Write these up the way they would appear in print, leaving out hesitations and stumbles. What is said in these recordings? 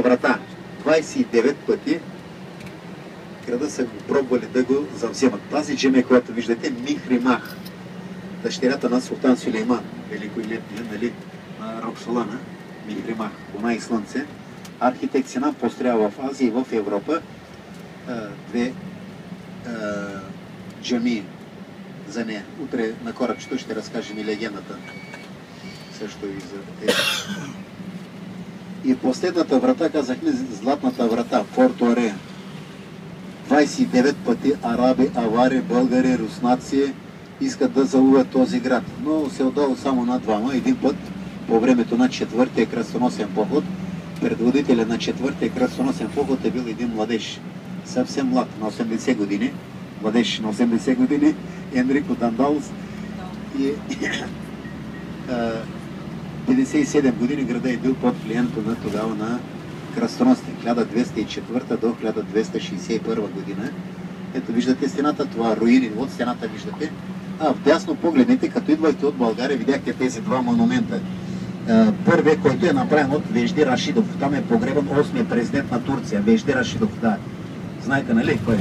врата 29 пъти града са го пробвали да го завземат. Тази джамия, която виждате, Михримах, дъщерята на Султан Сюлейман, великолепния, нали, на Роксолана, Михримах, луна и слънце. Архитект Синан построява в Азия и в Европа две джамии за нея. Утре на корабчето ще разкажем и легендата. Също и за тези. И последната врата, казахме, златната врата, Порто Аре. 29 пъти араби, авари, българи, руснаци искат да залуват този град. Но се отдава само на двама. Един път, по времето на четвъртия кръстоносен поход, предводителя на четвъртия кръстоносен поход е бил един младеж. Съвсем млад, на 80 години. Младеж на 80 години, Енрико Дандаус. И 57 години града е бил под влиянието на тогава на кръстоносите. 1204 до 1261 година. Ето виждате стената, това руини от стената виждате. Вдясно погледнете, като идвайте от България, видяхте тези два монумента. Първият, който е направен от Вежди Рашидов. Там е погребан 8-я президент на Турция. Вежди Рашидов, да. Знаете, нали кой е?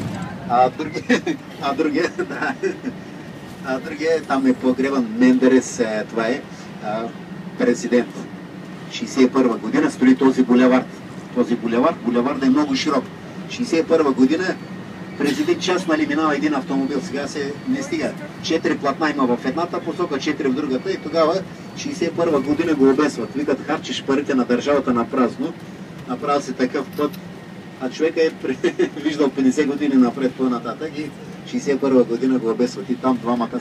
Другия, там е погребан Мендерес, това е президент. 61 година строи този булевард. Булевард е много широк. 61 година преди час, нали, минава един автомобил, сега се не стига. 4 платна има в едната посока, 4 в другата и тогава 61 година го обесват. Викат, харчиш парите на държавата на празно, направи се такъв път, а човека е виждал 50 години напред по-нататък и 61 година го обесват и там двамата